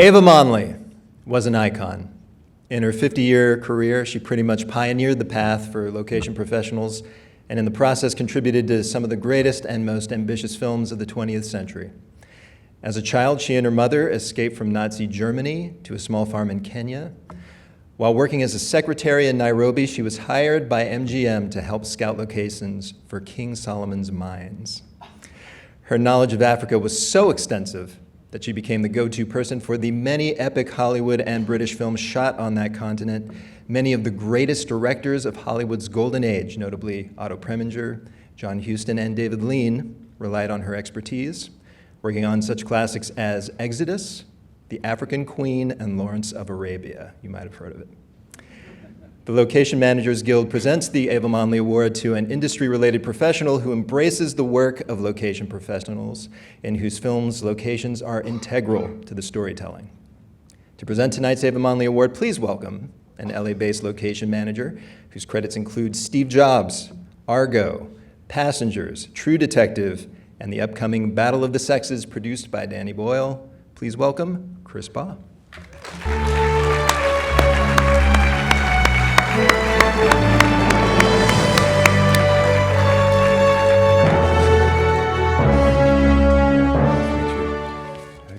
Eva Monley was an icon. In her 50-year career, she pretty much pioneered the path for location professionals and in the process contributed to some of the greatest and most ambitious films of the 20th century. As a child, she and her mother escaped from Nazi Germany to a small farm in Kenya. While working as a secretary in Nairobi, she was hired by MGM to help scout locations for King Solomon's mines. Her knowledge of Africa was so extensive that she became the go-to person for the many epic Hollywood and British films shot on that continent. Many of the greatest directors of Hollywood's golden age, notably Otto Preminger, John Huston, and David Lean, relied on her expertise, working on such classics as Exodus, The African Queen, and Lawrence of Arabia. You might have heard of it. The Location Managers Guild presents the Eva Monley Award to an industry-related professional who embraces the work of location professionals in whose films locations are integral to the storytelling. To present tonight's Eva Monley Award, please welcome an LA-based location manager whose credits include Steve Jobs, Argo, Passengers, True Detective, and the upcoming Battle of the Sexes produced by Danny Boyle. Please welcome Chris Baugh.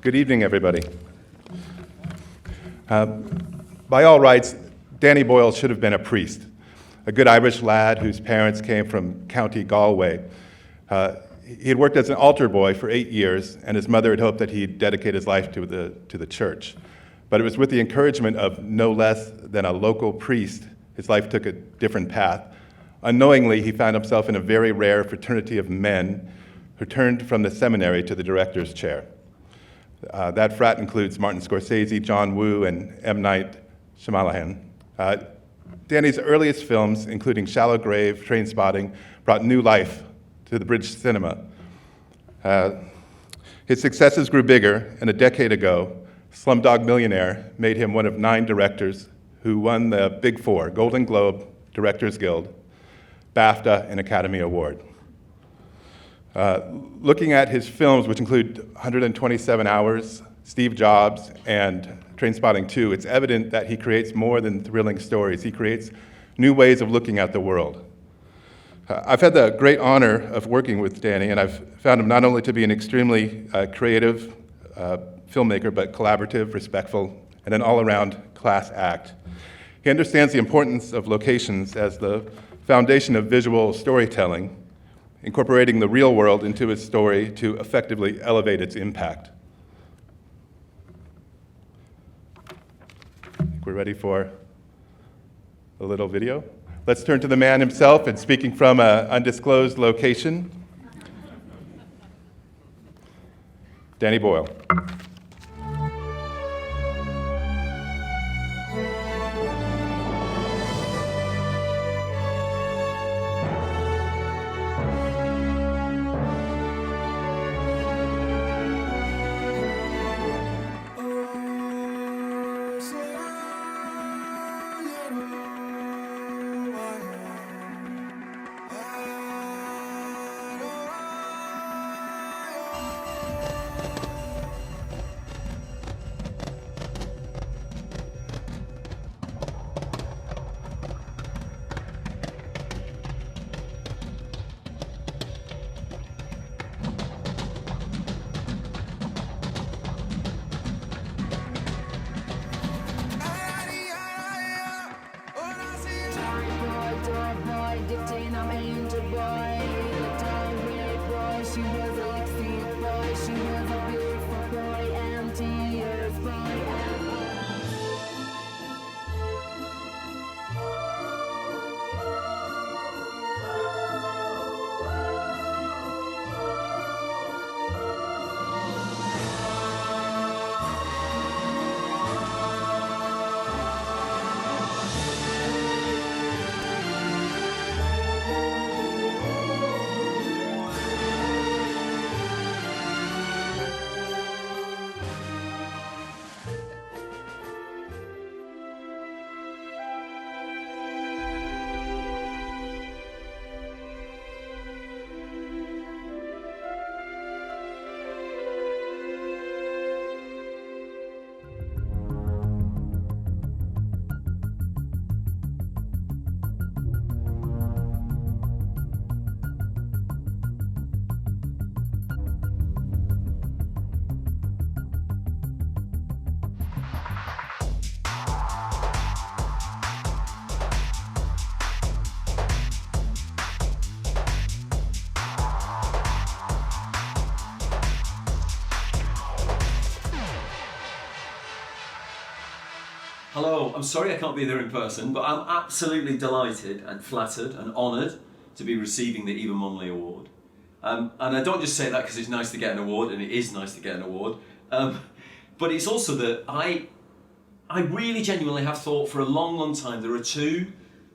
Good evening, everybody. By all rights, Danny Boyle should have been a priest, a good Irish lad whose parents came from County Galway. He had worked as an altar boy for 8 years, and his mother had hoped that he'd dedicate his life to the church. But it was with the encouragement of no less than a local priest, his life took a different path. Unknowingly, he found himself in a very rare fraternity of men who turned from the seminary to the director's chair. That frat includes Martin Scorsese, John Woo, and M. Night Shyamalan. Danny's earliest films, including Shallow Grave, Trainspotting, brought new life to the British cinema. His successes grew bigger, and a decade ago, Slumdog Millionaire made him one of 9 directors who won the Big Four, Golden Globe, Directors Guild, BAFTA, and Academy Award. Looking at his films, which include 127 Hours, Steve Jobs, and Trainspotting 2, it's evident that he creates more than thrilling stories. He creates new ways of looking at the world. I've had the great honor of working with Danny, and I've found him not only to be an extremely creative filmmaker, but collaborative, respectful, and an all-around class act. He understands the importance of locations as the foundation of visual storytelling, incorporating the real world into his story to effectively elevate its impact. I think we're ready for a little video. Let's turn to the man himself and speaking from an undisclosed location, Danny Boyle. Hello, I'm sorry I can't be there in person, but I'm absolutely delighted and flattered and honoured to be receiving the Eva Monley Award. And I don't just say that because it's nice to get an award, and it is nice to get an award, but it's also that I really genuinely have thought for a long, long time there are two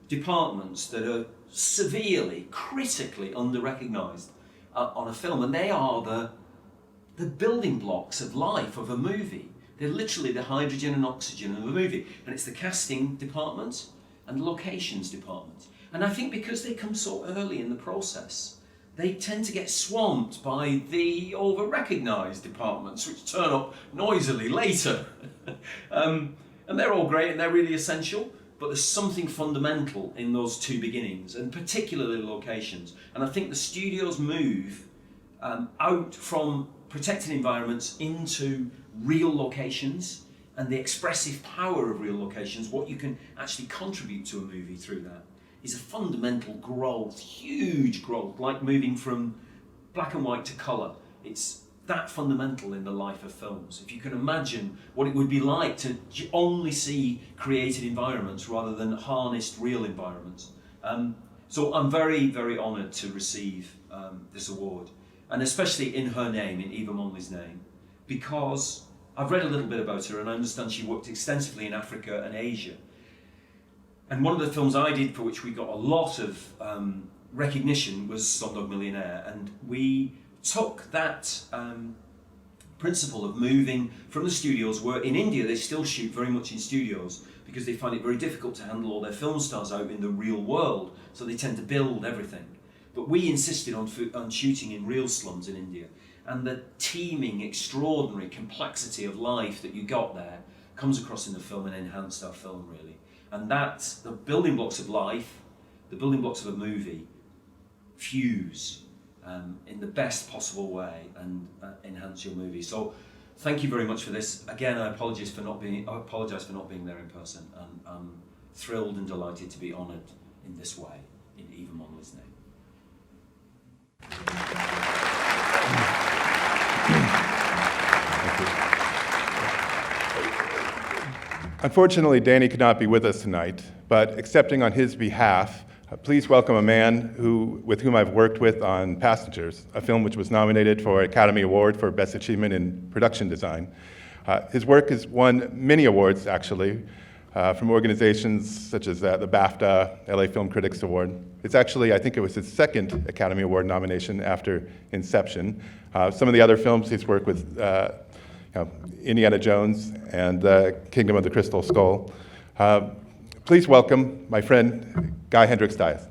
departments that are severely, critically under-recognised on a film, and they are the building blocks of life of a movie. They're literally the hydrogen and oxygen of a movie, and it's the casting department and the locations department. And I think because they come so early in the process, they tend to get swamped by the over-recognised departments, which turn up noisily later. And they're all great and they're really essential, but there's something fundamental in those two beginnings, and particularly locations. And I think the studios move out from protected environments into real locations, and the expressive power of real locations, what you can actually contribute to a movie through that, is a fundamental growth, huge growth, like moving from black and white to colour. It's that fundamental in the life of films. If you can imagine what it would be like to only see created environments rather than harnessed real environments. So I'm very, very honoured to receive this award, and especially in her name, in Eva Monley's name, because I've read a little bit about her and I understand she worked extensively in Africa and Asia. And one of the films I did for which we got a lot of recognition was Slumdog Millionaire, and we took that principle of moving from the studios, where in India they still shoot very much in studios because they find it very difficult to handle all their film stars out in the real world, so they tend to build everything. But we insisted on shooting in real slums in India, and the teeming, extraordinary complexity of life that you got there comes across in the film and enhanced our film, really. And that's the building blocks of life, the building blocks of a movie, fuse in the best possible way and enhance your movie. So thank you very much for this. Again, I apologise for not being there in person, and I'm thrilled and delighted to be honoured in this way in Eva Monley's name. Unfortunately, Danny could not be with us tonight, but accepting on his behalf, please welcome a man with whom I've worked with on Passengers, a film which was nominated for an Academy Award for Best Achievement in Production Design. His work has won many awards, actually, from organizations such as the BAFTA, LA Film Critics Award. It's actually, I think it was his second Academy Award nomination after Inception. Some of the other films he's worked with, Indiana Jones and Kingdom of the Crystal Skull. Please welcome my friend, Guy Hendricks Dias.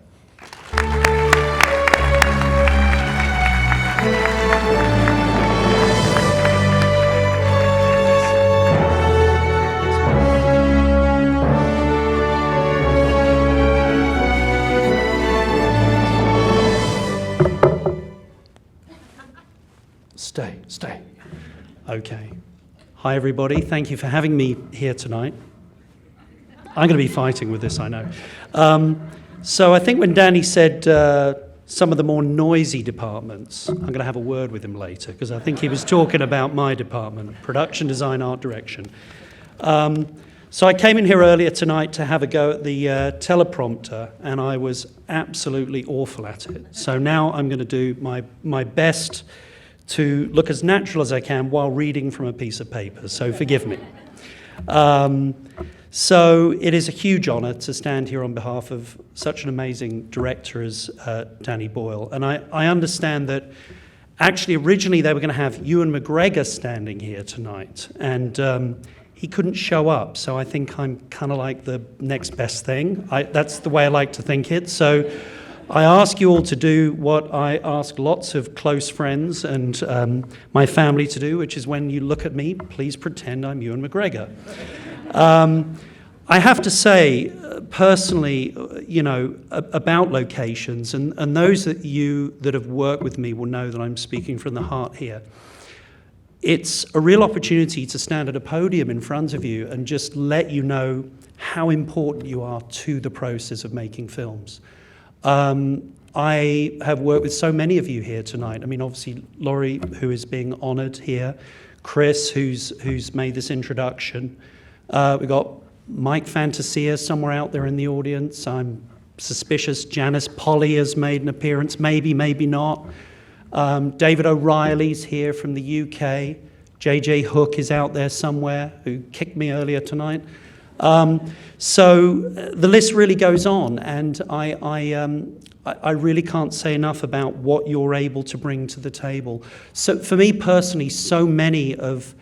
Stay. Okay. Hi, everybody. Thank you for having me here tonight. I'm going to be fighting with this, I know. So I think when Danny said some of the more noisy departments, I'm going to have a word with him later, because I think he was talking about my department, production, design, art, direction. So I came in here earlier tonight to have a go at the teleprompter, and I was absolutely awful at it. So now I'm going to do my best to look as natural as I can while reading from a piece of paper, so forgive me. So it is a huge honour to stand here on behalf of such an amazing director as Danny Boyle. And I understand that actually originally they were going to have Ewan McGregor standing here tonight, and he couldn't show up, so I think I'm kind of like the next best thing. That's the way I like to think it. So I ask you all to do what I ask lots of close friends and my family to do, which is when you look at me, please pretend I'm Ewan McGregor. I have to say, personally, about locations, and those that have worked with me will know that I'm speaking from the heart here. It's a real opportunity to stand at a podium in front of you and just let you know how important you are to the process of making films. I have worked with so many of you here tonight. I mean, obviously, Laurie, who is being honoured here, Chris, who's made this introduction. We've got Mike Fantasia somewhere out there in the audience. I'm suspicious Janice Polly has made an appearance, maybe, maybe not. David O'Reilly's here from the UK. JJ Hook is out there somewhere, who kicked me earlier tonight. So the list really goes on, and I really can't say enough about what you're able to bring to the table. So for me personally, so many of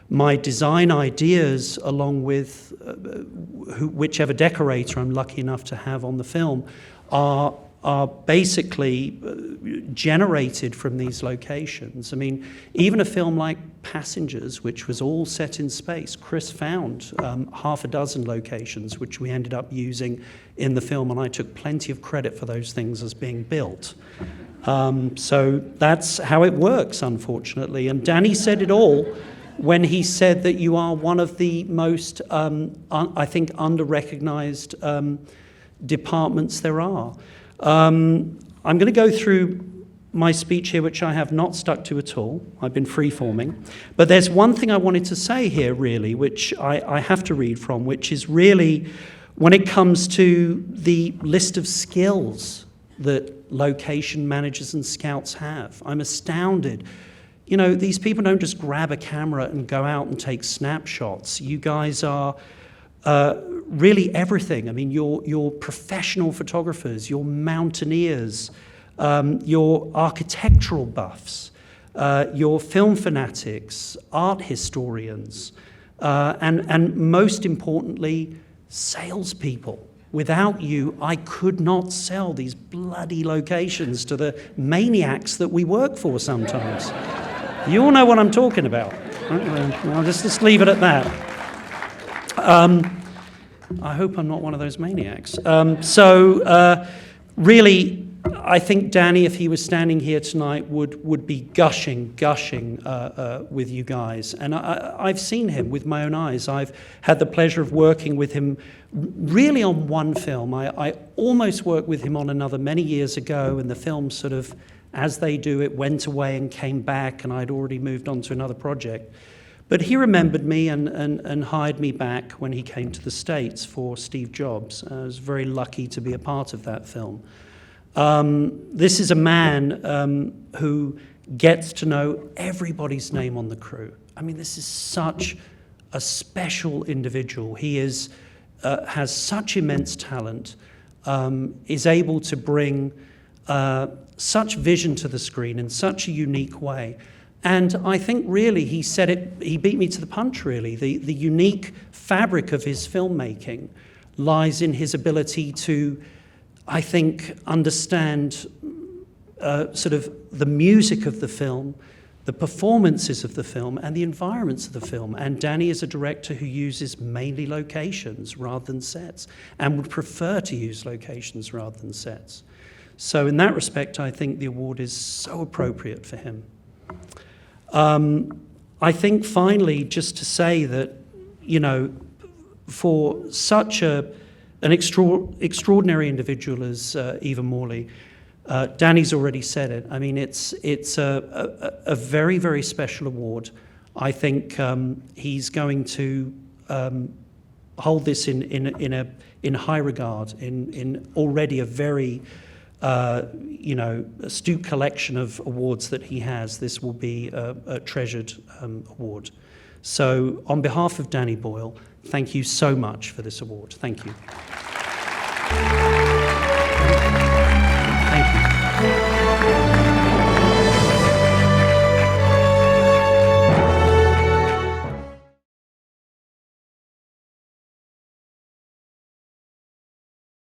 my design ideas, along with whichever decorator I'm lucky enough to have on the film, are basically generated from these locations. I mean, even a film like Passengers, which was all set in space, Chris found half a dozen locations which we ended up using in the film, and I took plenty of credit for those things as being built. So that's how it works, unfortunately. And Danny said it all when he said that you are one of the most, I think, under-recognized departments there are. I'm going to go through my speech here, which I have not stuck to at all. I've been free-forming. But there's one thing I wanted to say here, really, which I have to read from, which is really when it comes to the list of skills that location managers and scouts have. I'm astounded. You know, these people don't just grab a camera and go out and take snapshots. You guys are really everything. I mean, you're professional photographers, you're mountaineers, you're architectural buffs, you're film fanatics, art historians, and most importantly, salespeople. Without you, I could not sell these bloody locations to the maniacs that we work for sometimes. You all know what I'm talking about. I'll just leave it at that. I hope I'm not one of those maniacs. Really, I think Danny, if he was standing here tonight, would be gushing with you guys. And I've seen him with my own eyes. I've had the pleasure of working with him really on one film. I almost worked with him on another many years ago, and the film sort of, as they do, it went away and came back, and I'd already moved on to another project. But he remembered me and hired me back when he came to the States for Steve Jobs. I was very lucky to be a part of that film. This is a man who gets to know everybody's name on the crew. I mean, this is such a special individual. He has such immense talent, is able to bring such vision to the screen in such a unique way. And I think really he said it, he beat me to the punch really. The unique fabric of his filmmaking lies in his ability to, I think, understand sort of the music of the film, the performances of the film, and the environments of the film. And Danny is a director who uses mainly locations rather than sets, and would prefer to use locations rather than sets. So in that respect, I think the award is so appropriate for him. I think finally, just to say that, you know, for such an extraordinary individual as Eva Monley, Danny's already said it. I mean, it's a very, very special award. I think he's going to hold this in high regard, in already a very astute collection of awards that he has. This will be a treasured award. So on behalf of Danny Boyle, thank you so much for this award. Thank you.